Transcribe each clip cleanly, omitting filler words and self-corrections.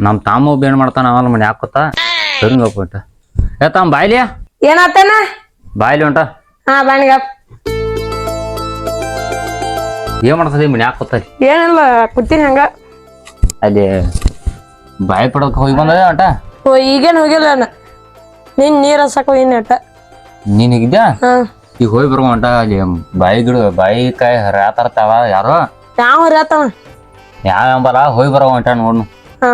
ನಮ್ ತಾಮ ಒಬ್ಬ ಏನ್ ಮಾಡ್ತಾನ ಅವಲ್ಲ ಮನೆ ಹಾಕೋತ ಸರಿಂಗ್ ಹೋಗ್ಬಿಟ್ಟ ತಮ್ಮ ಬಾಯ್ಲಿಯ ಏನಾತನ ಬಾಯ್ಲಿ ಹೊಂಟ ಹಾ ಬಣ್ಗಪ್ ಏನ್ ಮಾಡ್ತದ ಮನೆ ಹಾಕೋತ ಏನಿಲ್ಲ ಕೂತೀನಿ ಹಂಗ ಅಲ್ಲಿ ಬಾಯಿ ಪಡೋದಕ್ಕೆ ಹೋಗಿ ಬಂದ ಆಟ ಈಗೇನ್ ಹೋಗಿಲ್ಲ ನೀನ್ ನೀರ್ ಹಸಕ್ ಹೋಗಿನಿ ಅಟ್ಟ ನೀನ್ ಹಿಗಿದ್ಯಾ ಹಾ ಈಗ ಹೋಗಿ ಬರೋ ಹೊಂಟ ಅಲ್ಲಿ ಬಾಯಿ ಕಾಯಿ ಹರಿಯಾತಾರತಾವ ಯಾರು ಯಾವ ಹರಿಯಾತವ ಯಾವ ಅಂಬಲ್ಲ ಹೋಗಿ ಬರೋ ಹೊಂಟ ನೋಡ್ನು ಹಾ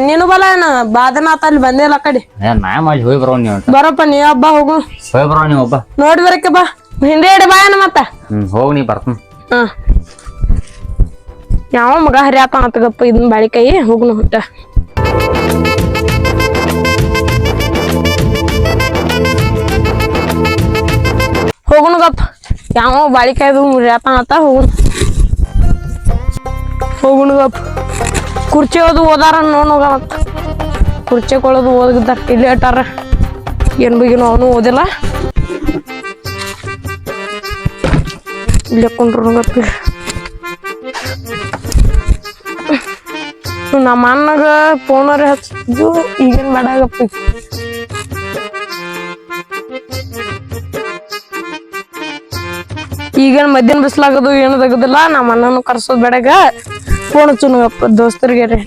ನೀನು ಬಲ ಏನ ಬಾದನಾಥ ಅಲ್ಲಿ ಬಂದಿಲ್ಲ ಆ ಕಡೆ ನಾ ಮಾಡಿ ಹೋಗಿ ಬರೋ ನೀವು ಬರಪ್ಪ ನೀ ಹಬ್ಬ ಹೋಗು ಹೋಗಿ ಬರೋ ನೀವು ಒಬ್ಬ ನೋಡಿ ಬರಕ್ಕೆ ಬಾ ಹಿಂದೆ ಇಡಿ ಬಾಯನ ಮತ್ತ ಹೋಗಿ ನೀ ಬರ್ತೀನಿ ಹಾ ಯಾವ ಮಗ ಹರಿಯಾತ ಗಪ್ಪ ಇದನ್ ಬಾಳಿಕಾಯಿ ಹೋಗ್ನು ಹೊಟ್ಟ ಹೋಗುನು ಗಪ್ಪ ಯಾವ ಬಾಳಿಕಾಯ್ದು ಹರಿಯಾತ ಹೋಗುನು ಗಪ್ಪ ಕುರ್ಚಿ ಓದು ಓದಾರ ನೋಡೋಗ ಮತ್ತ ಕುರ್ಚಿ ಕೊಳ್ಳೋದು ಓದಿದ್ದಾರ ಇಲ್ಲಿ ಇಟ್ಟಾರ ಏನ್ ಬಗ್ಗಿನೂ ಅವನು ಓದಿಲ್ಲ ಇಲ್ಲಿ ಕೊಂಡ್ರು ಗಪ್ಪ ನಮ್ಮ ಅಣ್ಣಗ ಫೋನವ್ರೆ ಹಚ್ಚಿದ್ದು ಈಗೇನ್ ಬೇಡಾಗಪ್ಪ ಈಗೇನ್ ಮಧ್ಯಾಹ್ನ ಬಿಸ್ಲಾಗದು ಏನು ತೆಗದಿಲ್ಲ ನಮ್ಮ ಅಣ್ಣನು ಕರ್ಸೋದ್ ಬೇಡಾಗ ಫೋನ್ ಹಚ್ಚುನಗಪ್ಪ ದೋಸ್ತರಿಗೆ ರೀ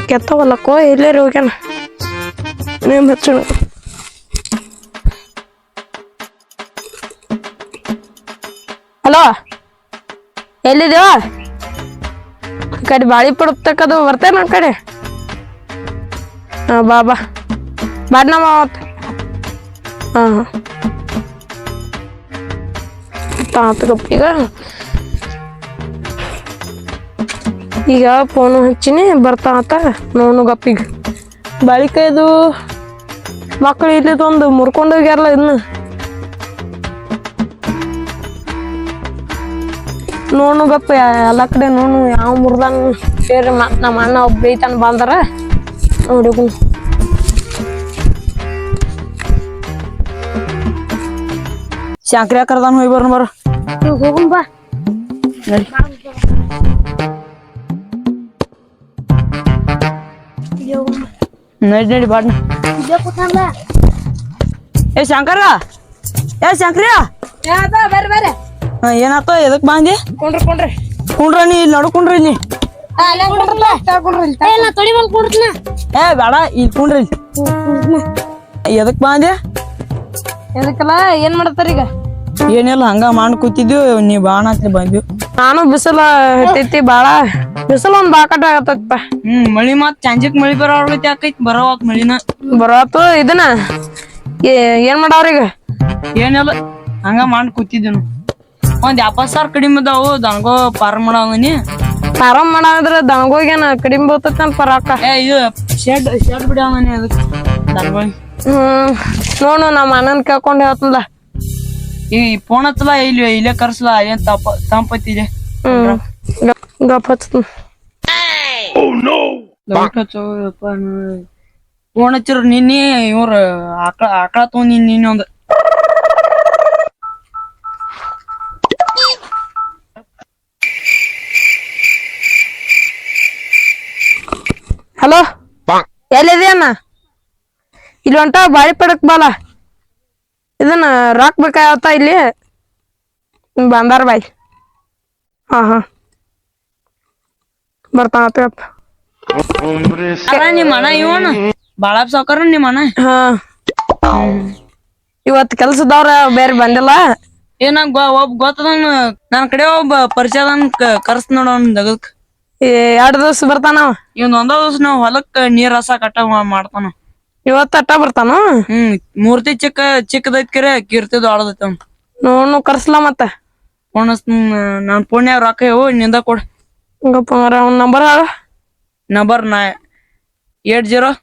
ಕೆತ್ತವಲ್ಲಕ್ಕೋ ಎಲ್ಲೇರಿ ಹೋಗ್ಯಾನ ನೀವ್ ಹಚ್ಚುಣ ಹಲೋ ಎಲ್ಲಿದೇವ ಈ ಕಡೆ ಬಾಳಿ ಪಡತಕ್ಕದು ಬರ್ತೇನ ಆ ಕಡೆ ಹಾ ಬಾ ಬಾಡ್ನಮ್ಮ ಹಾ ತಾತಗಪ್ಪ ಈಗ ಫೋನು ಹಚ್ಚಿನಿ ಬರ್ತಾತ ನೋನು ಗಪ್ಪಿಗ ಬಾಳಿಕಾಯ್ದು ಮಕ್ಕಳು ಇಲ್ಲಿದೊಂದು ಮುರ್ಕೊಂಡೋಗ್ಯಾರಲ್ಲ ಇನ್ನು ನೋನು ಗಪ್ಪ ಎಲ್ಲ ಕಡೆ ನೋನು ಯಾವ ಮುರ್ದಾನ ಸೇರಿ ಮತ್ ನಮ್ಮ ಅಣ್ಣ ಒಬ್ಬ ಐತನ ಬಂದಾರ ನೋಡಿ ಶಾಂಕ್ರಿಯ ಕರ್ದಾನ ಹೋಗಿ ಬರ್ನ ಬರ ಹೋಗುನ್ ಬಾ ನಡಿ ನಡಿ ಬಾಡ್ನ ಏ ಶಂಕರ ಏ ಶಂಕ್ರಿಯ ಬರ್ರಿ ಏನಾತ ಎದಕ್ ಬಾಂದಿ ಕುಂಡ್ರ ನೀ ಇಲ್ಲಿ ನೋಡ್ಕೊಂಡ್ರಿ ಇಲ್ಲಿ ಏ ಬೇಡ ಇಲ್ಲಿ ಕುಂಡ್ರಿ ಇಲ್ಲಿ ಎದಕ್ ಬಾಂದಿ ಎದಕ್ಕಲ್ಲ ಏನ್ ಮಾಡ್ತಾರ ಈಗ ಏನಿಲ್ಲ ಹಂಗ ಮಾಡ್ ಕೂತಿದ್ವಿ ನೀ ಬಾಣ ಅಂತ ಬಂದ್ವಿ ನಾನು ಬಿಸಿಲ ಹತ್ತೈತಿ ಬಾಳ ಬಿಸಿಲು ಒಂದ್ ಬಾಕಟ ಆಗತ್ತಪ್ಪ ಮಳಿ ಮತ್ ಚಂಜಕ್ ಮಳಿ ಬರೋತಿ ಆಕೈತಿ ಬರೋವಾತ್ ಮಳಿನ ಬರೋತು ಇದನ್ನ ಏನ್ ಮಾಡವ್ರೀಗ ಏನಿಲ್ಲ ಹಂಗ ಮಾಡ್ ಕೂತಿದ್ವಿ ಒಂದ್ 70,000 ಕಡಿಮೆ ಅದಾವು ದನಗೋ ಪಾರ ಮಾಡವನಿ ಆರಾಮ್ ಮಾಡಾದ್ರ ದನಗೋಗೇನ ಕಡಿಮೆ ಬರ್ತೈತಿ ಪರಾಕ ಏ ಇದು ಶೆಡ್ ಬಿಡವನಿ ಅದಕ್ಕೆ ದನಗೋಗಿ ನೋಡು ನಮ್ಮ ಅಣ್ಣನ್ ಕೇಳ್ಕೊಂಡ್ ಹೇಳ್ತಂದ ಈ ಫೋನ್ ಹಚ್ಚಲ ಇಲ್ಲೇ ಕರ್ಸಲ ಏನ್ ತಂಪತ್ತಿದೆ ಗಪ್ ಹಚ್ಚ ಫೋನ್ ಹಚ್ಚಿರ ನಿನ್ನೆ ಇವ್ರ ಆಕಳ ತಗೊಂಡ್ ನಿನ್ನೆ ಒಂದ್ ಹಲೋ ಎಲ್ಲಿದೆಯಣ್ಣ ಇಲ್ಲಿ ಹೊಂಟ ಬಾಳಿ ಪಡಕ್ ಬಾಲ ಇದನ್ನ ರಾಕ್ ಬೇಕಾಗತ್ತ ಇಲ್ಲಿ ಬಂದಾರ ಬಾಯ್ ಹಾ ಬರ್ತಾನಪ್ಪ ನಿಮ್ ಅಣ್ಣ ಇವನ ಬಾಳಪ್ಪ ಸಾವ್ಕಾರ ನಿಮ್ ಅಣ್ಣ ಹಾ ಇವತ್ ಕೆಲ್ಸದವ್ರ ಬೇರೆ ಬಂದಿಲ್ಲ ನಂಗ ಒಬ್ಬ ಗೊತ್ತದ ನನ್ ಕಡೆ ಒಬ್ಬ ಪರಿಚಯದನ್ ಕರ್ಸ್ ನೋಡ ಜಗಕ್ 2 ದಿವಸ ಬರ್ತಾನವ ಒಂದ ದಿವಸ ನಾವ್ ಹೊಲಕ್ ನೀರ್ ಹಸ ಕಟ್ಟ ಮಾಡ್ತಾನ ಇವತ್ತ ಅಟ್ಟ ಬರ್ತಾನ ಮೂರ್ತಿ ಚಿಕ್ಕದೈತ್ ಕರೆ ಕೀರ್ತಿ ದೊಡ್ಡದೈತ ನೋಡ್ನು ಕರ್ಸ್ಲಾ ಮತ್ತ ಫೋನ್ ನಾನ್ ಪುಣ್ಯ ರೊಕ್ಕ ಇವು ನಿಂದ ಕೊಡ ಅವ್ನ ನಂಬರ್ ಹೇಳ ನಂಬರ್ 80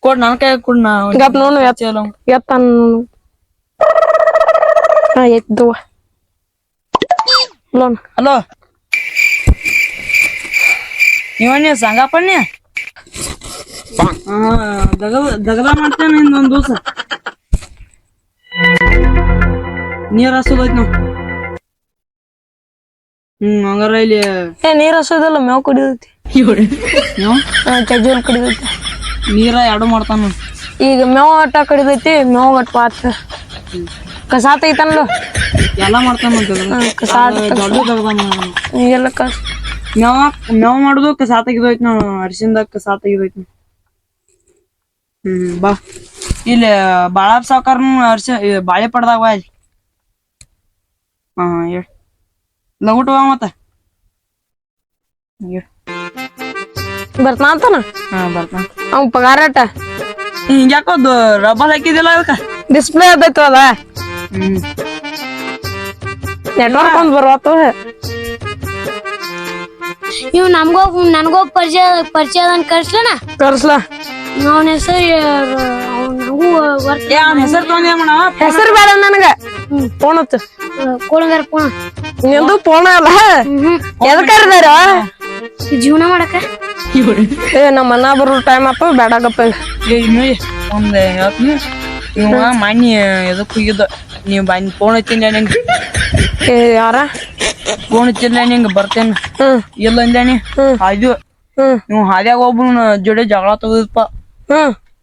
ಕೊಡ್ ನನ್ ಕೈ ಕೊಡ್ ಗಪ್ ನೋಡು ಎತ್ತನ್ ಎದ್ದು ಹಲೋ ಇವನೇ ಸಂಗಪ್ಪಣ್ಣೆ ದಗದ ಮಾಡ್ತೇನೆ ಇನ್ನೊಂದ್ ದಿವಸ ನೀರ್ ಹಸೋದೈತ್ ನಾವ್ ಹಂಗಾರ ಇಲ್ಲಿ ನೀರ್ ಹಸೋದಲ್ಲ ಮೇವ್ ಕುಡಿದೈತಿ ನೀವು ಚಜ್ಜಲ್ ಕುಡಿದೈತಿ ನೀರ ಎರಡು ಮಾಡ್ತಾನ ಈಗ ಮೇವ್ ಆಟ ಕಡಿದೈತಿ ಮೇವ್ ಅಟ್ ಪಾತ್ ಕಸ ತೆಗಿತಾನಲ್ಲ ಎಲ್ಲಾ ಮಾಡ್ತಾನ ಕಸ ದೊಡ್ಡ ದಗದ ಈಗೆಲ್ಲ ಕಸ ಮೇವ್ ಮಾಡುದು ಕಸ ತೆಗಿದೋಯ್ತು ನಾವು ಅರಿಶಿಂದ ಕಸ ತೆಗಿದೋಯ್ತು ಬಾ ಇಲ್ಲಿ ಬಾಳಪ್ಪ ಸಾವ್ಕಾರ್ನು ಅರ್ಶ ಬಾಳೆ ಪಡ್ದಾಗ ಬಾ ಇಲ್ಲಿ ಹೇಳ ಲಗುಟ್ ಬಾ ಮತ್ತ ಬರ್ತಾನ ಅಂತಾನ ಬರ್ತಾನ ಅವ್ನ್ ಪಗಾರಟ ಹಿಂಗ್ಯಾಕೋದು ರಬ್ಬಲ್ ಹಾಕಿದಿಲ್ಲ ಅದಕ್ಕ ಡಿಸ್ಪ್ಲೇ ಅದೈತು ಅದ ನೆಟ್ವರ್ಕ್ ಒಂದ್ ಬರ್ವಾತು ಇವ್ ನನ್ಗೋ ಪರಿಚಯ ಕರ್ಸ್ಲನ ಕರ್ಸ್ಲ ಅವನ ಹೆಸರು ನನಗೂ ಅವ್ನ ಹೆಸರು ತೊಗೊಂಡ್ ಏನ್ ಮಾಡವ ಹೆಸರು ಬೇಡ ನನಗ ಫೋನ್ ಹಚ್ಚ ಕೋಳಂಗಾರ ಪೋಣ ನಿಂದು ಫೋನ್ ಅಲ್ಲ ಎದಕ್ ಕರ್ದಾರ ಜೀವನ ಮಾಡಕ ಏ ನಮ್ಮ ಅಣ್ಣ ಬರೋ ಟೈಮ್ ಆತು ಬೇಡಾಗಪ್ಪ ಒಂದ್ ಹೇಳ್ತೀನಿ ಇವ ಮಣ್ಣಿ ಎದಕ್ ಹೋಗಿದ್ದ ನೀವ್ ಬಂದ್ ಫೋನ್ ಹಚ್ಚಿಲ್ಲ ನಿಂಗೆ ಏ ಯಾರ ಫೋನ್ ಹಚ್ಚಿಲ್ಲ ನಿಂಗೆ ಬರ್ತೇನೆ ಹ್ಮ್ ಇಲ್ಲ ಅಂದಾನಿ ಅದು ನೀವು ಹಾದ್ಯಾಗ ಒಬ್ಬನ ಜೋಡಿ ಜಗಳ ತಗೋದಪ್ಪ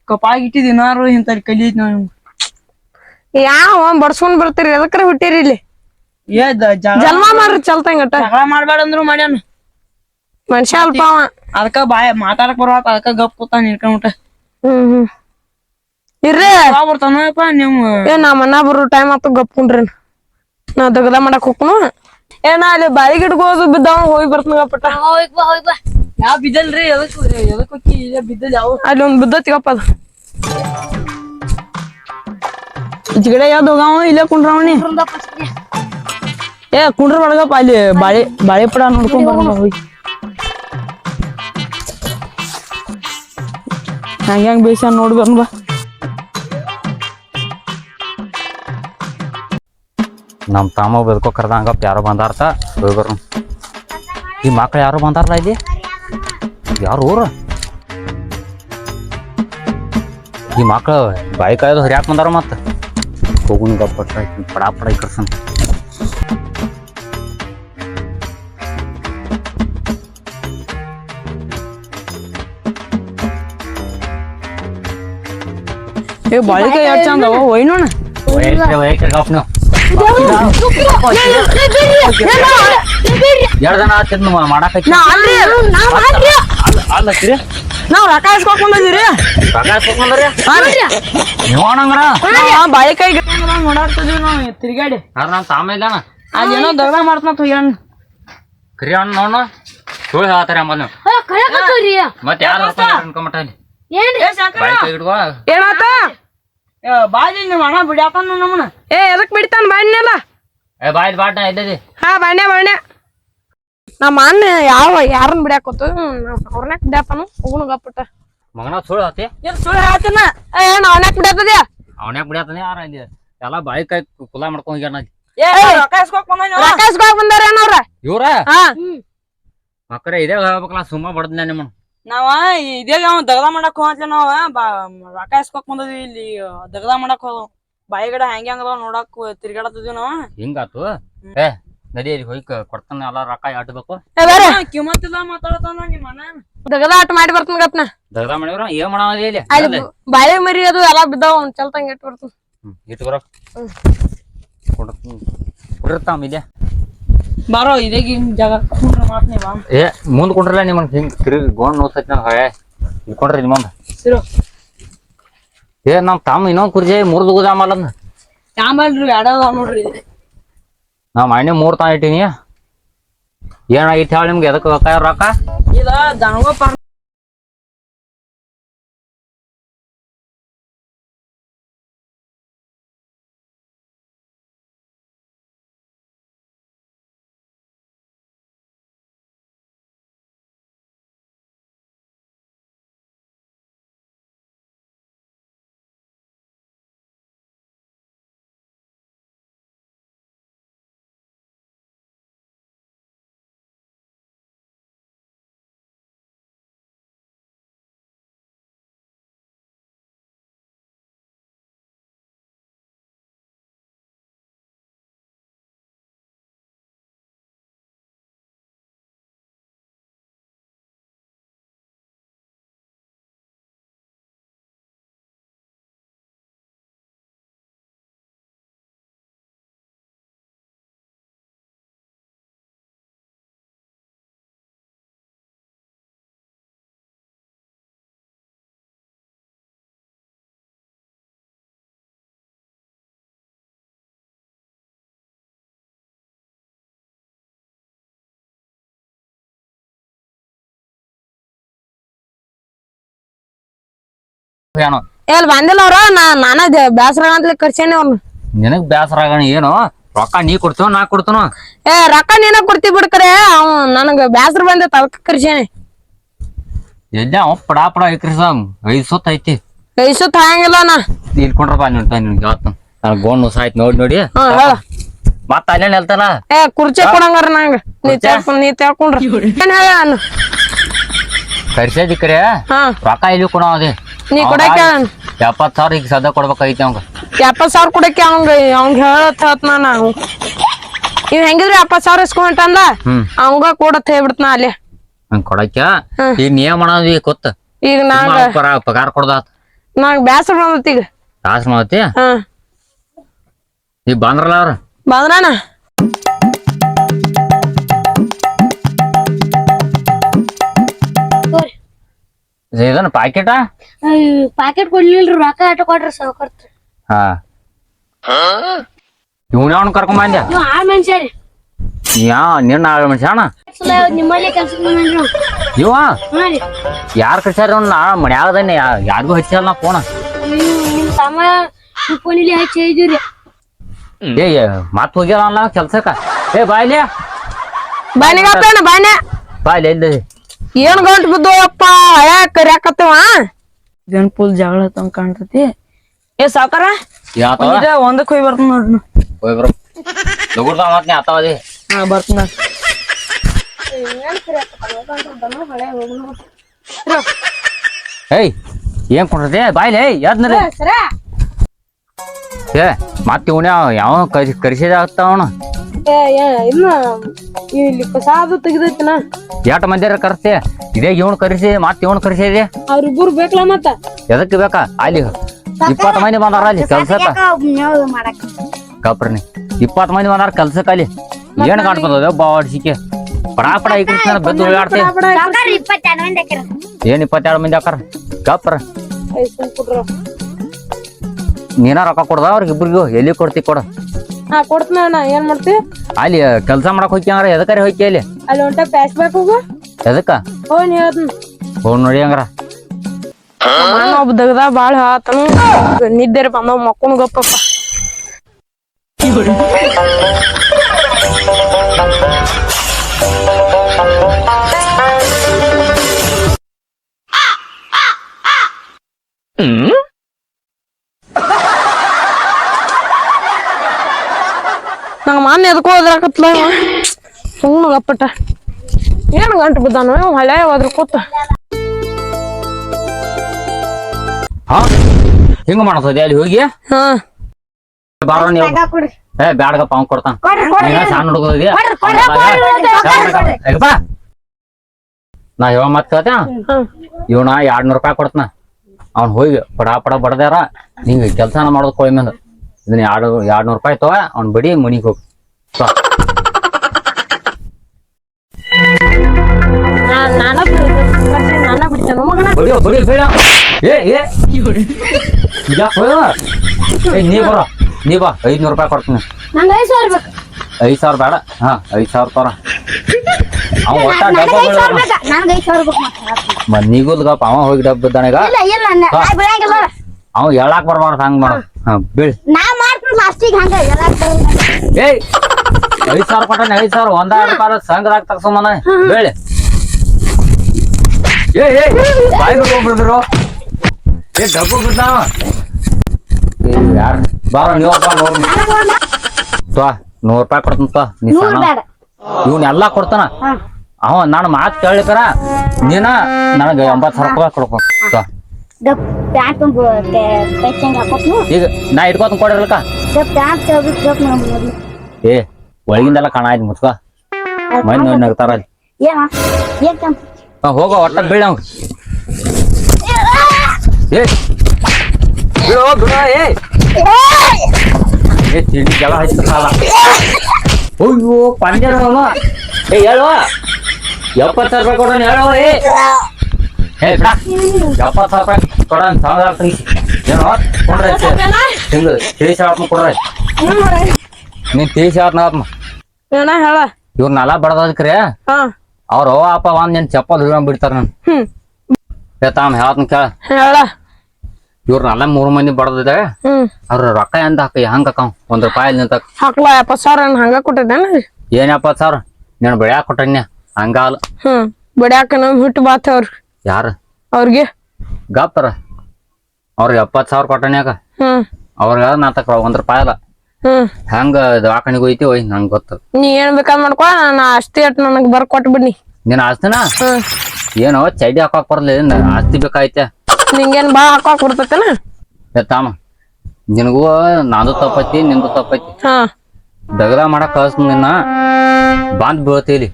ಕಪಾಳ್ ಇಟ್ಟಿದ್ ಏನಾರು ಇಂತ ಕಲಿಯತ್ ನಾವು ಯಾವ ಬಡ್ಸ್ಕೊಂಡ್ ಬರ್ತೀರಿ ಎದಕ್ರ ಹುಟ್ಟಿರಿ ಇಲ್ಲಿ ಏ ಜನ್ಮ ಮಾಡ್ರಿ ಚಲ್ತಂಗಟ ಜಗಳ ಮಾಡ್ಬೇಡ ಅಂದ್ರು ಮಾಡ್ಯಾನ ಮನುಷ್ಯ ಅಲ್ಪ ಅವ ಅದಕ್ಕ ಬಾಯ ಮಾತಾಡಕ್ ಬರ್ವಾಕ ಅದಕ್ಕ ಗಪ್ ಕೂತ ನಿನ್ಕೊಂಡ್ಬಿಟ್ಟ ಇರ್ರಿ ಬರ್ತಾನಪ್ಪ ನೀವು ಏ ನಮ್ಮ ಅಣ್ಣ ಬರೋ ಟೈಮ್ ಆತು ಗಪ್ಕೊಂಡ್ರಿ ನಾ ದಗದ ಮಾಡಕ್ ಹೋಗ್ನು ಏನ ಅಲ್ಲಿ ಬಾಯಿ ಗಿಡ್ಗೋದು ಬಿದ್ದಾವ ಹೋಗಿ ಬರ್ತನ ಗಪ್ಪಟ ಹೋಗ್ ಬಾ ಯಾವ ಬಿದ್ದಲ್ರಿ ಎದಕ್ ಹೋಗಿ ಇಲ್ಲ ಬಿದ್ದಲ್ ಯಾವ ಅಲ್ಲಿ ಒಂದ್ ಬಿದ್ದತಿ ಗಪ್ಪ ಅದು ಈಚೆಗಡೆ ಯಾವ್ದು ಹೋಗಾವ ಇಲ್ಲೇ ಕುಂಡ್ರವನಿ ಏ ಕುಂಡ್ರ ಒಳಗಪ್ಪ ಅಲ್ಲಿ ಬಾಳೆ ಪಡ ನೋಡ್ಕೊಂಡ್ ಬರೋಣ ಹೋಗಿ ಹಂಗ್ಯಾಂಗ ಬೇಸ ನೋಡಿ ಬರೋಣ ಬಾ ನಮ್ಮ ತಮ್ಮ ಬದುಕೋ ಕರ್ದಂಗಪ್ಪ ಯಾರೋ ಬಂದಾರ್ತ ಹೋಗಿ ಬರ್ನು ಈ ಮಕ್ಳು ಯಾರು ಬಂದಾರಲ್ಲ ಇಲ್ಲಿ ಯಾರು ಊರು ಈ ಮಕ್ಳು ಬಾಯಿ ಕಾಯ್ದು ಹರಿಯಾಕ್ ಬಂದಾರ ಮತ್ತೆ ಹೋಗುನ್ ಗಪ್ಪ ಪಡಾ ಪಡ ಕರ್ಸನ್ ಏ ಬಾಳಿಕಾಯಿ ಎಷ್ಟು ಚಂದ ಒಯ್ ನೋಣ ಗಪ್ ನೀವು ಎರಡು ಜನ ಆತಿದ್ ಮಾಡಾಕೈತಿ ಅಲ್ಲತ್ತೀರಿ ನಾವ್ ರೊಕ್ಕ ಇಸ್ಕೊಕ್ ಬಂದಿರಿ ನೀವು ಅಣ್ಣಂಗ್ರ ಬಾಳಿಕಾಯಿ ನೋಡಾಡ್ತಿದ್ವಿ ನಾವು ತಿರ್ಗಾಡಿ ನಾನು ತಾಮ ಇಲ್ಲಣ್ಣ ಅದೇನೋ ದಗದ ಮಾಡ್ತಾನ ಹೇಳ ಕರಿ ಅಣ್ಣ ನೋಡ ಸುಳ್ಳು ಹೇಳ್ತಾರೆ ಅಂಬಲ್ ನೀವು ಮತ್ತೆ ಯಾರು ಅನ್ಕೊಂಬಿಟ್ಟ ಅಲ್ಲಿ ಬಾಯಿ ಹಿಡ್ಕೋ ಏನಾತ ಬಾಜಿ ನಿಮ್ ಅಣ್ಣ ಬಿಡ್ಯಾಕನ್ ನಮ್ಮನ ಏ ಎದಕ್ ಬಿಡ್ತಾನ ಬಾಣ್ಯಲ್ಲ ಏ ಬಾಯ್ದು ಬಾಟ ಇದ್ದದಿ ಹಾ ಬಾಣ್ಯ ನಮ್ಮ ಅಣ್ಣ ಯಾರನ್ನ ಬಿಡ್ಯಾಕೋತು ಅವ್ರನ್ಯಾಕ ಬಿಡ್ಯಾಪನು ಹೋಗುನು ಗಪ್ಪಟ ಮಗನ ಸುಳ್ಳು ಹೇಳ್ತಿ ಸುಳ್ಳು ಹೇಳ್ತೀನ ಏನ್ ಅವನ್ಯಾಕ ಬಿಡ್ಯಾತದ್ಯಾ ಅವನ್ಯಾಕ ಬಿಡತಾನೆ ಯಾರ ಇಲ್ಲಿ ಎಲ್ಲ ಬಾಯಿ ಕೈ ಕುಲ ಮಾಡ್ಕೊಂಡ್ ಹೋಗ್ಯಾನ ಅಲ್ಲಿ ರೊಕ್ಕ ಇಸ್ಕೊಕ್ ಬಂದ ರೊಕ್ಕ ಇಸ್ಕೊಳಕ್ ಬಂದಾರ ಏನವ್ರ ಇವ್ರ ಹಾ ಮಕ್ಕಳ ಇದೇ ಹೇಳ್ಬೇಕಲ್ಲ ಸುಮ್ಮ ಬಡದ್ನ ನಿಮ್ಮನ್ನ ನಾವ ಇದೇ ದಗದ ಮಾಡಕ್ ಹೋಗ್ಲ ನಾವ ರೊಕ್ಕ ಇಸ್ಕೊಕ್ ಬಂದದ್ವಿ ಇಲ್ಲಿ ದಗದ ಮಾಡಕ್ ಹೋದ ಬಾಯಿಗಡ ಹೆಂಗ್ ಅದಾವ ನೋಡಕ್ ತಿರ್ಗಾಡತಿದ್ವಿ ನಾವ ಹಿಂಗಾತು ಏ ನಡಿ ಅಲ್ಲಿ ಹೋಗಿ ಕೊಡ್ತಾನ ಎಲ್ಲ ರೊಕ್ಕ ಆಟಬೇಕು ಕಿಮ್ಮತ್ತಿಲ್ಲ ಮಾತಾಡ್ತಾನ ನಿಮ್ಮ ಅಣ್ಣ ದಗದ ಆಟ ಮಾಡಿ ಬರ್ತಾನ ಗಪ್ನ ದಗದ ಮಾಡಿವ್ರ ಏನ್ ಮಾಡವ ಇಲ್ಲಿ ಅಲ್ಲಿ ಬಾಳೆ ಮರಿ ಅದು ಎಲ್ಲಾ ಬಿದ್ದಾವ ಚಲ್ತಂಗ ಇಟ್ಟು ಬರ್ತಾನ ಇಟ್ಟು ಬರೋ ಕೊಡಿರ್ತಾವ ಇಲ್ಲೇ ಬಾರೋ ಇದೇ ಜಾಗ ಮಾತ್ನೇ ಬಾ ಏ ಮುಂದ್ ಕೊಂಡ್ರಲ್ಲ ನಿಮ್ಮನ್ ಹಿಂಗ್ ತಿರುಗಿ ಗೋಣ್ ನೋಸೈತಿ ನಂಗೆ ಹೊಳೆ ಇಟ್ಕೊಂಡ್ರಿ ನಿಮ್ಮಂದ ಸಿರು ಏ ನಮ್ ತಮ್ಮ ಇನ್ನೊಂದ್ ಕುರ್ಜಿ ಮುರಿದು ಆಮಲ್ಲ ಆಮೇಲ್ರಿ ಅಡದ ನೋಡ್ರಿ ನಾ ಮಣ್ಣೆ 3 ತಾನ ಇಟ್ಟೀನಿ ಏನಾಗಿತ್ತು ಹೇಳಿ ನಿಮ್ಗೆ ಎದಕ್ಕೆ ರೊಕ್ಕ ಇದ ದನಗೋ ಏನೋ ಎಲ್ಲಿ ಬಂದಿಲ್ಲ ಅವ್ರ ನಾನ ಬ್ಯಾಸರ ಅಂತಲೇ ಕರ್ಸೇನಿ ಅವ್ನು. ನಿನಗ್ ಬೇಸರ ಆಗಣ ಏನು ರೊಕ್ಕ ನೀ ಕೊಡ್ತೀವ ನಾ ಕೊಡ್ತಾನ ರೊಕ್ಕ ನೀನ ಕೊಡ್ತಿ ಬಿಡ್ಕರೆ ಅವ್ ನನಗ ಬ್ಯಾಸರ ಬಂದೈತಿ ಅದಕ್ಕೆ ಕರ್ಸೇನಿ. ಎಲ್ಲ ಅವ ಪಡ ಐಕ್ರಿ ಸಾಮ್ 5 ಸುತ್ತ ಐತಿ. ಐಸುತ್ ಹಾಯಂಗಿಲ್ಲ ನಾ ನಿಲ್ಕೊಂಡ್ರಪ್ಪ ನಿನ್ಗೆ ಹೇಳ್ತಾನ ನನ್ ಗೋಣ್ ಸಾಯ್ತು ನೋಡಿ ಹೇಳ. ಮತ್ತ ಅಲ್ಲೇ ನಿಲ್ತಾನ ಕುರ್ಚಿ ಕೊಡಂಗಾರ ನಂಗ ನೀ ತೇಳ್ಕೊಂಡ್ರ ಏನ್ ಹೇಳ ನಾನು ಕರ್ಸೇದಿ ಕರೆ ಹಾ ರೊಕ್ಕ ಇಲ್ಲಿ ಕೊಡ ಅದೇ ನೀ ಕೊಡಕ್ಕೆ 70,000 ಈಗ ಸದ ಕೊಡ್ಬೇಕೈತಿ ಅವಂಗ 70,000 ಕೊಡಕ್ಕೆ ಅವಂಗ ಹೇಳತ್ ನಾವು ಇವ್ ಹೆಂಗಿದ್ರಿ 70,000 ಇಸ್ಕೊಂಡಂದ ಅವಂಗ ಕೊಡತ್ ಹೇಳ್ಬಿಡ್ತನ ಅಲ್ಲಿ ಹಂಗ ಕೊಡಕ್ಕ ಈಗ ನೀ ಮಾಡೋದು ಗೊತ್ತ ಈಗ ನಂಗ ಪಗಾರ ಕೊಡ್ದಾತ ನಂಗ ಬ್ಯಾಸರ ಬಂದತ್ ಈಗ ಕಾಸು ಮಾಡತಿ ಹಾ ಈಗ ಬಂದ್ರಲ್ಲ ಅವ್ರ ಬಂದ್ರಣ ಇದನ್ನ ಪ್ಯಾಕೆಟ ಪ್ಯಾಕೆಟ್ ಕೊಡ್ಲಿಲ್ರಿ ರೊಕ್ಕ ಆಟ ಕೊಡ್ರಿ ಸಾವ್ಕಾರ್ತ. ಹಾ ಇವ್ನ ಕರ್ಕೊಂಡ್ ಬಂದ್ಯ ನೀವು ಆ ಮನುಷ್ಯ ರೀ ನಿನ್ನ ಆಳ್ ಮನುಷ್ಯ ಅಣ್ಣ ನಿಮ್ಮಲ್ಲೇ ಕೆಲ್ಸಕ್ಕೆ ಬಂದ್ರಿ ನಾವು. ಇವ ಹಾ ರೀ ಯಾರ್ ಕಳ್ಸ್ಯಾರ ಅವ್ನ ಮನ್ಯಾಗದನ್ನ ಯಾರಿಗೂ ಹಚ್ಚಲ್ಲ ನಾ ಫೋನ ನಿಮ್ ತಮ್ಮ ಫೋನಿಲಿ ಹಚ್ಚಿ ಹೇಳಿದ್ರಿ. ಏ ಮತ್ ಹೋಗ್ಯಾರ ಅಲ್ಲ ಕೆಲ್ಸಕ್ಕ ಬಾಯ್ಲಿ ಬಾನಿಗತ್ತಣ್ಣ ಬಾನೆ ಬಾಯ್ಲಿ ಎಲ್ಲಿ ಏನ್ ಗಂಟು ಬಿದ್ದೋಯಪ್ಪ ಯಾಕ ಕರ್ಯಾಕತ್ತವ ಜನ್ ಫುಲ್ ಜಗಳ ಹತ್ತಂಗ್ ಕಾಣ್ತತಿ. ಏ ಸಾವ್ಕಾರ ಒಂದಕ್ಕೆ ಹೋಗಿ ಬರ್ತೀನಿ ನೋಡ್ರಿ. ಹೋಯ್ ಬರೋ ಲಗುಡ್ತಾವ ಮತ್ ನೀ ಆತಾವದಿ ಹಾ ಬರ್ತೀನಿ. ಏಯ್ ಏನ್ ಕೊಡ್ರದೆ ಬಾಯ್ಲಿ ಯಾದ್ನರಿ ಏ ಮತ್ ಇವ್ನ ಯಾವ ಕರಿಸಿದ ಆಗ್ತಾವಣ ಇನ್ನ ಇಲ್ಲಿ ಸಾದು ತೆಗ್ದೈತಿನ ಎಟ್ ಮಂದಿರ ಕರ್ಸ್ತಿ ಇದೇ ಇವ್ನ ಕರಿಸಿ ಮತ್ ಇವ್ನ ಕರಿಸಿದೆ ಅವ್ರಿಬ್ಬರು ಬೇಕಲ್ಲ ಮತ್ತ ಎದಕ್ ಬೇಕಾ ಅಲ್ಲಿ 20 ಮಂದಿ ಬಂದಾರ ಅಲ್ಲಿ ಕೆಲ್ಸಕ್ಕ ಕಪ್ರನಿ 20 ಮಂದಿ ಬಂದಾರ ಕೆಲ್ಸಕ್ಕ ಅಲ್ಲಿ ಏನ್ ಕಾಣ್ತದ ಬಾಡ್ಸಿಕೆ ಪಡ ಐಕ್ರಿ ಬೆದ್ದು ಓಡಾಡ್ತಿ ಏನ್ 22 ಮಂದಿ ಹಾಕಾರ ಕಪ್ರ ನೀನ ರೊಕ್ಕ ಕೊಡ್ದ ಅವ್ರಿಗೆ ಇಬ್ರಿಗೂ ಎಲ್ಲಿ ಕೊಡ್ತಿ ಕೊಡ ಹಾ ಕೊಡ್ತೀನಿ ಅಣ್ಣ ಏನ್ ಮಾಡ್ತಿ ಅಲ್ಲಿ ಕೆಲ್ಸ ಮಾಡಕ್ ಹೋಗಿ ಹಂಗಾರ ಎದಕ್ಕಾರಿ ಹೋಗಿ ಅಲ್ಲಿ ಅಲ್ಲಿ ಹೊಂಟ ಪ್ಯಾಸ್ ಬ್ಯಾಕ್ ಹೋಗು ಎದಕ್ಕ ಹೋಗಿ ನೀ ಹೇಳ್ತೀನಿ ಹೋಗ್ ನೋಡಿ ಹಂಗಾರ ಒಬ್ಬ ದಗದ ಬಾಳ ಆತನು ನಿದ್ದೆ ಬಂದವ್ ಮಕ್ಕಳು ಗಪ್ಪಪ್ಪ ನಂಗ ಮಾನ್ಯ ಎದಕ್ಕೋ ಹೋದ್ರಾಕತ್ಲ ಸುಮ್ಮನೆ ಗಪ್ಪಟ ಏನ್ ಗಂಟು ಬಿದ್ದಾನ ಹಳೆ ಹೋದ್ರ ಕೂತ ಹಾ ಹಿಂಗ ಮಾಡತದೆ ಅಲ್ಲಿ ಹೋಗಿ ಹಾ ಬಾರ ನೀವು ಏ ಬ್ಯಾಡ್ಗಪ್ಪ ಅವ್ನ್ ಕೊಡ್ತಾನ ಸಣ್ಣ ಹುಡುಗದಿ ನಾ ಇವ ಮತ್ ಕೇಳ್ತ ಇವನ 200 ರೂಪಾಯಿ ಕೊಡ್ತಾನ ಅವ್ನ್ ಹೋಗಿ ಪಡ ಬಡದಾರ ಹಿಂಗ ಕೆಲ್ಸಾನ ಮಾಡೋದ್ ಕೊಯ್ ಮಂದ ಇದನ್ನ 200 ರೂಪಾಯಿ ತಗೋ ಅವ್ನ್ ಬಡಿ ಮನಿಗ್ ಹೋಗ್ ಬಡಿ ಬೇಡ ನೀ ಬಾ 500 ರೂಪಾಯಿ ಕೊಡ್ತೀನಿ ನಂಗೆ 5,000 ಬೇಕು. 5,000 ಬೇಡ ಹಾ 5,000 ತರ ಅವ ಒಟ್ಟ ನನಗೆ ಡಬ್ಬ 5,000 ಬೇಕು. ನಂಗೆ 5,000 ಬೇಕು ಮತ್ತೆ. ಮನಿಗುಲ್ಗಪ್ಪ ಅವ ಹೋಗಿ ಡಬ್ಬ ದಣಗ ಇಲ್ಲ ನಾ ಬಿಡಂಗಿಲ್ಲ. ಅವ ಹೇಳಾಕ್ ಬರ್ಬಾರ್ದು ಹಂಗ ಮಾಡ ಹಾ ಬೀಳ್ ನಾ ಮಾಡ್ತೀನಿ ಲಾಸ್ಟಿಗೆ ಹಂಗ ಎಲ್ಲ ಏಯ್ 5,000 ಕೊಟ್ಟ 5,000 1,000 ರೂಪಾಯಿ ಸಂಘದಾಗ ತಗ್ಸಮನ ಬೀಳ್ ಏ ಬಾಯ್ ಬಿಡ್ಬಿಡ್ರು ಏ ಡಬ್ಬ ಬಿದ್ದಾವ ಯಾರು ಬಾರ ನೀವು ನೋಡಿ 100 ರೂಪಾಯಿ ಕೊಡ್ತಂತ ನೀ ಇವ್ನೆಲ್ಲಾ ಕೊಡ್ತಾನ ಅವ ನಾನು ಮಾತು ಕೇಳಿಕರ ನೀನ ನನಗೆ 80,000 ರೂಪಾಯಿ ಕೊಡ್ಬೇಕು ಪ್ಯಾಂಟ್ ಹಾಕೋತ್ನು ಈಗ ನಾ ಇಟ್ಕೋತ ಕೊಡಿರ್ಲಕ್ಕ ಪ್ಯಾಂಟ್ ಏ ಒಳಗಿಂದೆಲ್ಲ ಕಾಣ ಆಯ್ತು ಮುಚ್ಕೋ ಮೈ ನೋಡಿ ನಗ್ತಾರ ಅಲ್ಲಿ ಹೋಗೋ ಒಟ್ಟ ಬೀಳ ಏ ಬಿಡೋ ಏ ತಿಂಡಿ ಜಲ ಹಚ್ಚಲ್ಲ ಅಯ್ಯೋ ಪಂಜರ ಏ ಹೇಳುವ 70,000 ರೂಪಾಯಿ ಕೊಡೋಣ ಹೇಳುವ ಏ ಬಿಡ 70,000 ರೂಪಾಯಿ ಕೊಡೋಣ ಸಾವಿರ ಏನೋ ಕೊಡ್ರ ತಿಂಗಳು ತಿಳಿಸಿ ಆತ್ಮ ಕೊಡ್ರ ನೀನ್ ತಿಳಿಸಿ ಆತ್ಮ ಆತ್ಮ ಏನ ಹೇಳ ಇವ್ರನ್ನೆಲ್ಲ ಬಡದಕ್ರಿ ಹಾ ಅವ್ರ ಅಪ್ಪ ಒಂದ್ ನಿನ್ ಚಪ್ಪಲ್ ಹಿಡ್ಕೊಂಡ್ ಬಿಡ್ತಾರ ನನ್ ತಾಮ್ ಹೇಳ್ತನ ಕೇಳ ಹೇಳ ಇವ್ರನ್ನೆಲ್ಲ 3 ಮಂದಿ ಬಡದಿದೆ ಅವ್ರ ರೊಕ್ಕ ಎಂದ ಹಂಗ ಹಾಕಾವ್ ₹1 ನಿಂತ ಹಾಕ್ಲಾ 70,000 ಹಂಗ ಕೊಟ್ಟಿದ್ದೇನ ಏನ್ 70,000 ನೀನ್ ಬೆಳ್ಯಾಕ ಕೊಟ್ಟನ್ಯ ಹಂಗಾಲ್ ಬಡ್ಯಾಕ ನಮ್ ಹಿಟ್ಟು ಬಾತ್ ಅವ್ರ ಯಾರ ಅವ್ರಿಗೆ ಗಪ್ಪರ ಅವ್ರ 70,000 ಕೊಟ್ಟನ್ಯಾಕ ಅವ್ರ ನಾತಕ ₹1 ಅಲ್ಲ ಹಂಗ ದವಾಖಾನಿಗೆ ಹೋಯ್ತಿ ಹೋಯ್ ನಂಗೆ ಗೊತ್ತು ನೀ ಏನ್ ಬೇಕಾದ್ ಮಾಡ್ಕೊ ನಾ ಅಷ್ಟೇ ಅಟ್ ನನಗ್ ಬರ್ಕೊಟ್ ಬಿಡ್ನಿ ನೀನ್ ಆಸ್ತಿನ ಏನೋ ಚೈಡಿ ಹಾಕಾಕ್ ಬರ್ಲಿ ಆಸ್ತಿ ಬೇಕಾಯ್ತೆ ನಿಂಗೇನ್ ಬಾ ಹಾಕಾಕ್ ಬರ್ತೈತೇನ ತಾಮ ನಿನಗೂ ನಂದು ತಪ್ಪೈತಿ ನಿಂದು ತಪ್ಪೈತಿ ದಗದ ಮಾಡಕ್ ಕಳ್ಸ ನಿನ್ನ ಬಾಂದ್ ಬೀಳ್ತೀಲಿ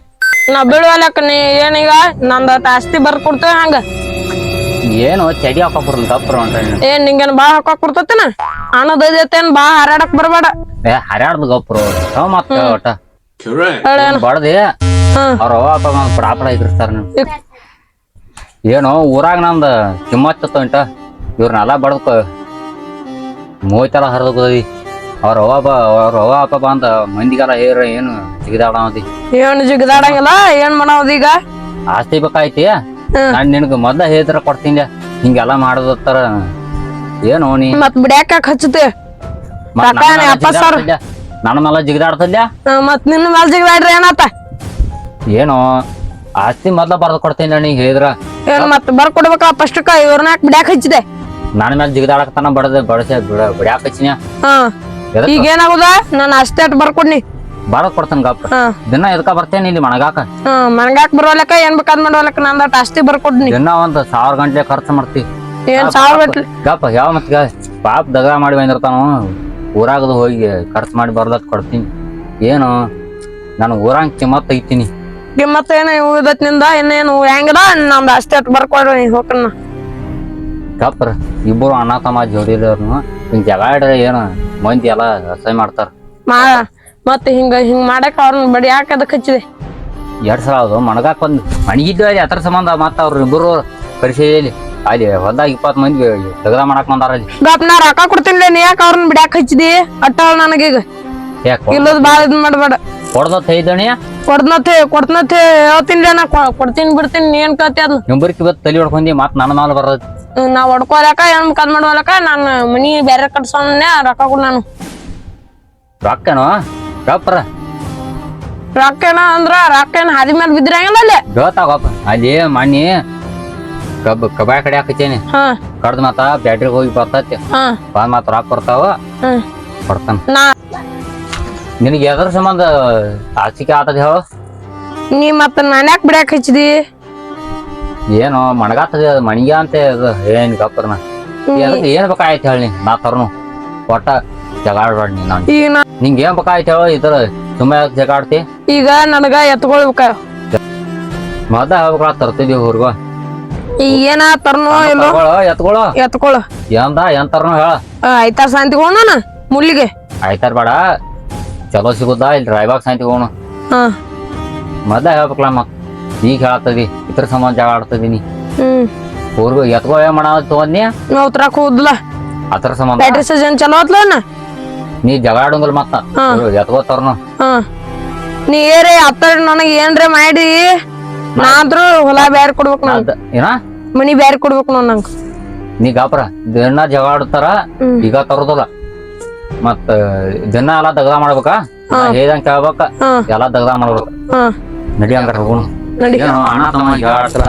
ನಾ ಬೀಳುವಲ್ಲಕ್ಕ ನೀ ಏನೀಗ ನಂದ ಆಸ್ತಿ ಬರ್ಕೊಡ್ತೇವೆ ಹಂಗ ಏನು ಚಡಿ ಹಾಕಾಕ್ ಬರಲ್ಲ ತಪ್ಪರ ಏನ್ ನಿಂಗೇನ್ ಬಾ ಹಾಕಾಕ್ ಬರ್ತೈತೇನ ಅನ್ನದೈತೇನ್ ಬಾ ಹಾರಾಡಕ್ ಬರ್ಬೇಡ ಹರ್ಯಾಡ್ದು ಗಪ್ರು ಮತ್ತ ಒಟ್ಟ ಬಡದಿ ಅವ್ರ ಅಪ್ಪ ಪ್ರಾಪಡ ಇದ್ರಿರ್ತಾರ ಏನು ಊರಾಗ ನಂದ ಕಿಮ್ಮತ್ ಉಂಟ ಇವ್ರನ್ನೆಲ್ಲ ಬಡದ್ ಮೂವತ್ತೆಲ್ಲ ಹರಿದೋದಿ ಅವ್ರ ಅವ್ವ ಅಪ್ಪ ಬಂದ ಮಂದಿಗೆಲ್ಲ ಹೇರ ಏನು ಜಿಗಿದಾಡದಿ ಏನ್ ಜಿಗದಾಡಂಗಿಲ್ಲ ಏನ್ ಮಾಡಾವದ ಈಗ ಆಸ್ತಿ ಬೇಕಾಯ್ತಿ ನಾನ್ ನಿನ್ಗ ಮೊದ್ಲ ಹೇಳಿದ್ರ ಕೊಡ್ತೀನಿ ಹಿಂಗೆಲ್ಲಾ ಮಾಡದತ್ತಾರ ಏನು ನೀ ಮತ್ ಬಿಡ್ಯಾಕ ಹಚ್ಚತೆ ನನ್ನ ಮೇಲೆ ಜಿಗಿದಾಡ್ತದ್ಯಾ ಮತ್ ನಿನ್ನ ಮೇಲೆ ಜಿಗದಾಡ್ರಿ ಏನಾತ ಏನು ಆಸ್ತಿ ಮೊದ್ಲ ಬರ್ದ್ ಕೊಡ್ತೀನಿ ನೀ ಹೇಳಿದ್ರ ಏನ್ ಮತ್ ಬರ್ಕೊಡ್ಬೇಕ ಫಸ್ಟ್ಕ ಇವ್ರನ್ನ ಬಿಡ್ಯಾಕ ಹಚ್ಚಿದೆ ನನ್ನ ಮೇಲೆ ಜಿಗಿದಾಡಕತಾನ ಬಿಡ್ಯಾಕ ಹಚ್ಚಿನ್ಯಾ ಈಗ ಏನಾಗುದ ನಾನು ಅಷ್ಟೇ ಅಟ್ ಬರ್ಕೊಡ್ನಿ ಬಾರದ್ ಕೊಡ್ತಾನ ಗಪ್ಪ ದಿನ ಎದಕ ಬರ್ತೇನೆ ಇಲ್ಲಿ ಮಣಗಾಕ ಮನ್ಗಾಕ್ ಬರೋಲಕ್ಕ ಏನ್ ಬೇಕಾದ್ ಮಾಡೋಲಕ್ಕ ನಂದಟ್ ಅಷ್ಟೇ ಬರ್ಕೊಡ್ನಿ ದಿನ 1,000 ಗಂಟೆ ಖರ್ಚು ಮಾಡ್ತಿ ಏನ್ 1000 ಗಂಟ್ಲೆ ಗಪ್ಪ ಯಾವ ಮತ್ ಪಾಪ ದಗ ಮಾಡಿ ಬಂದಿರ್ತಾನು ಊರಾಗದು ಹೋಗಿ ಖರ್ಚು ಮಾಡಿ ಬರ್ಲತ್ ಕೊಡ್ತೀನಿ ಏನು ನಾನು ಊರಾಗ ಕಿಮ್ಮತ್ ಐತೀನಿ ಕಿಮ್ಮತ್ ಏನ ಉಳಿದತ್ ನಿಂದ ಇನ್ನೇನು ಹೆಂಗದ ನಮ್ದು ಅಷ್ಟೇ ಅಟ್ ಬರ್ಕೊಡ್ರಿ ಹೋಕನ್ನ ಗಪ್ರ ಇಬ್ಬರು ಅಣ್ಣ ತಮ್ಮ ಜೋಡಿದವ್ರು ಹಿಂಗ್ ಜಗಾಡ್ರೆ ಏನು ಮಂದಿ ಎಲ್ಲ ಅಸಹ್ಯ ಮಾಡ್ತಾರ ಮತ್ ಹಿಂಗ ಮಾಡಕ್ ಅವ್ರನ್ನ ಬಡಿ ಯಾಕೆ ಅದಕ್ಕೆ ಹಚ್ಚಿದೆ 2 ಸಲ ಅದು ಮಣಗಾಕ್ ಬಂದ್ ಮಣಗಿದ್ದು ಅಲ್ಲಿ ಅದ್ರ ಸಂಬಂಧ ಮತ್ತ ಅವ್ರ ಇಬ್ಬರು ಪರಿಚಯಲ್ಲಿ ಅಲ್ಲಿ ಹೊಲ್ದಾಗ 20 ಮಂದಿ ದಗದ ಮಾಡಕ್ ಬಂದಾರ ಅಲ್ಲಿ ಗಪ್ ನಾ ರೊಕ್ಕ ಕೊಡ್ತೀನಿ ನೀ ಯಾಕೆ ಅವ್ರನ್ನ ಬಿಡ್ಯಾಕ ಹಚ್ಚಿದಿ ಅಟ್ಟಾಳ ನನಗೀಗ ಇಲ್ಲದ ಬಾಳ ಇದ್ ಮಾಡ್ಬೇಡ ಕೊಡ್ದತ್ ಐದಣಿಯ ಕೊಡ್ತನತ್ತೆ ಹೇಳ್ತೀನಿ ನಾ ಕೊಡ್ತೀನಿ ಬಿಡ್ತೀನಿ ನೀ ಏನ್ ಕತಿ ಅದ್ ನಿಂಬರ್ಕಿ ಇವತ್ತು ತಲೆ ಹೊಡ್ಕೊಂಡಿ ಮತ್ ನನ್ನ ಮಾಲ್ ಬರದ್ ನಾ ಹೊಡ್ಕೊಲಕ ಏನ್ ಕದ್ ಮಾಡ್ವಲಕ ನಾನ್ ಮನಿ ಬೇರೆ ಕಟ್ಸೋನ್ನೆ ರೊಕ್ಕ ಕೊಡ್ ನಾನು ರೊಕ್ಕನೋ ಗಪ್ರ ರೊಕ್ಕೇನ ಅಂದ್ರ ರೊಕ್ಕೇನ ಹಾದಿ ಮೇಲೆ ಬಿದ್ರಂಗಿಲ್ಲ ಅಲ್ಲಿ ಗೊತ್ತಾಗಪ್ಪ ಅಲ್ಲಿ ಮಣ್ಣಿ ಕಬಾಯ ಕಡೆ ಹಾಕತ್ತೇನಿ ಕಡ್ದ ಮಾತ ಬ್ಯಾಟ್ರಿಗೆ ಹೋಗಿ ಬರ್ತೈತಿ ಬಂದ್ ಮಾತ್ರ ರೊಕ್ಕ ಬರ್ತಾವ ಕೊಡ್ತಾನ ನಿನಗೆ ಎದ್ರ ಸಂಬಂಧ ಆಚಿಕೆ ಆತದ ಹೇಳು ನೀ ಮತ್ತ ನಾನ್ ಯಾಕೆ ಬಿಡ್ಯಾಕ ಹಚ್ಚಿದಿ ಏನು ಮಣಗಾತದ ಮಣಿಗೆ ಅಂತ ಏನ್ ಗಪ್ಪರ್ನ ಏನ್ ಬೇಕಾಯ್ತು ಹೇಳಿ ನಾ ತರ್ನು ಒಟ್ಟ ಜಗಾಡ್ಬೇಡಿ ನಾನು ಈಗ ನಿಂಗೆ ಏನ್ ಬೇಕಾಯ್ತು ಹೇಳು ಇದ್ರ ಸುಮ್ಮ ಜಗಾಡ್ತಿ ಈಗ ನನಗ ಎತ್ಕೊಳ್ಬೇಕ ಮೊದ್ಲ ಹೇಳ್ಬೇಕ ತರ್ತಿದ್ವಿ ಊರ್ಗ ಈಗ ಏನ ತರ್ನೋ ಇಲ್ಲೋ ಎತ್ಕೊಳು ಏನ್ ತರ್ನು ಹೇಳ ಐತಾರ ಶಾಂತಿ ಹೋಗೋಣ ಮುಳ್ಳಿಗೆ ಆಯ್ತಾರ ಬೇಡ ಚಲೋ ಸಿಗುದಾ ಇಲ್ಲಿ ರಾಯಬಾಗ್ ಸಾಂತಿ ಹೋಗೋಣ ಮೊದ್ಲ ಹೇಳ್ಬೇಕಲ್ಲ ಮತ್ ಈಗ ಹೇಳತ್ತದಿ ಇತರ ಸಂಬಂಧ ಜಾಗ ಆಡ್ತದೀನಿ ಊರ್ಗ ಎತ್ಕೋ ಏನ್ ಮಾಡ ತಗೊಂಡ್ನಿ ನಾವ್ ತರಕ್ ಹೋದ್ಲ ಅದ್ರ ಸಂಬಂಧ ಬ್ಯಾಟ್ರಿ ಸಜನ್ ಚಲೋ ಆತ್ಲನ ನೀ ಜಗಾಡಂಗಲ್ ಮತ್ತ ಎತ್ಕೋತಾರನು ನೀ ಏರೇ ಅತ್ತಾರ ನನಗ್ ಏನ್ರ ಮಾಡಿ ನಾದ್ರು ಹೊಲ ಬ್ಯಾರೆ ಕೊಡ್ಬೇಕು ನಾನು ಏನ ಮನಿ ಬ್ಯಾರೆ ಕೊಡ್ಬೇಕು ನೋಡ್ ನಂಗ ನೀ ಗಾಪ್ರ ದಿನ ಜಗಾಡ್ತಾರ ಈಗ ತರೋದಲ್ಲ ಮತ್ತ ದಿನ ಎಲ್ಲಾ ದಗದ ಮಾಡ್ಬೇಕಾ ಹೇಳ್ದಂಗ ಕೇಳ್ಬೇಕ ಎಲ್ಲಾ ದಗದ ಮಾಡ್ಬೇಕ ನಡಿ ಹಂಗಾರ ಹೋಗೋಣ ಅಣ್ಣ ತಮ್ಮ ಜಗಾಡ್ತಾರ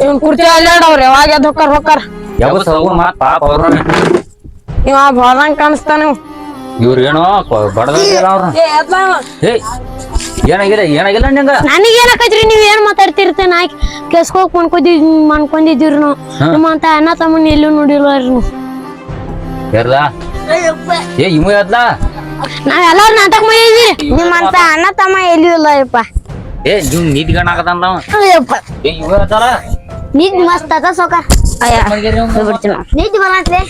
ಇವ್ನ್ ಕುರ್ಚಿ ಅಲ್ಲಾಡವ್ರ ಯಾವಾಗ ಎದ್ ಹೊಕ್ಕಾರ ಯಾವಸ್ ಹೋಗೋಣ ಮತ್ ಪಾಪ ಅವ್ರ ಇವ ಬಾಳಂಗ್ ಕಾಣಿಸ್ತಾನ ಇವ್ರೇನೋ ಬಡದಿಲ್ಲ ಅವ್ರ ಏನಾಗಿಲ್ಲ ನಿಂಗ ನನಗೇನಕೈತ್ರಿ ನೀವ್ ಏನ್ ಮಾತಾಡ್ತಿರ್ತೆ ನಾ ಕೆಸ್ಕೋಕ್ ಮನ್ಕೊಂಡಿದ್ದೀರಿ ನಾವು ನಿಮ್ಮಂತ ಅಣ್ಣ ತಮ್ಮನ ಎಲ್ಲೂ ನೋಡಿಲ್ವಾರಿ ನೀವು ಯಾರ್ಲಾ ಇಮು ಯಾದ್ಲಾ ನಾವೆಲ್ಲಾರು ನಾಟಕ ಮಾಡಿದ್ವಿ ನಿಮ್ಮಂತ ಅಣ್ಣ ತಮ್ಮ ಎಲ್ಲೂ ಇಲ್ಲ ಯಪ್ಪ ನೀವ್ ನೀತಿ ಗಣ ಆಗದಲ್ಲ ಇವ ಯಾದಾರ ನೀತಿ ಮಸ್ತ್ ಅದ ಸೌಕರ್ ನೀತಿ ಬರತ್ಲೆ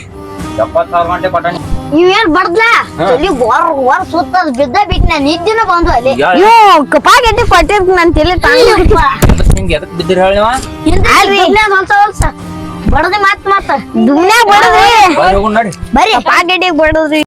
70,000 ಗಂಟೆ ಪಟಾಣಿ ನೀವೇನ್ ಬಡ್ದ್ಲ ಹೊರ ಸುತ್ತದ್ ಬಿದ್ದ ಬಿಟ್ನ ನಿದ್ದಿನ ಬಂದು ಅಲ್ಲಿ ಪಾಕೆಟ್ಟಿ ಕೊಟ್ಟಿರ್ತ ನನ್ ತಲೆ ನಿಮ್ಗೆ ಎದಕ್ ಬಿದ್ದಿರ ಹೇಳಿ ಬಡದಿ ಮತ್ ದುಮ್ನ್ಯಾಗ ಬಡದ್ರಿ ನಡಿ ಬರೀ ಪಾಕೆಟಿಗೆ ಬಡದ್ರಿ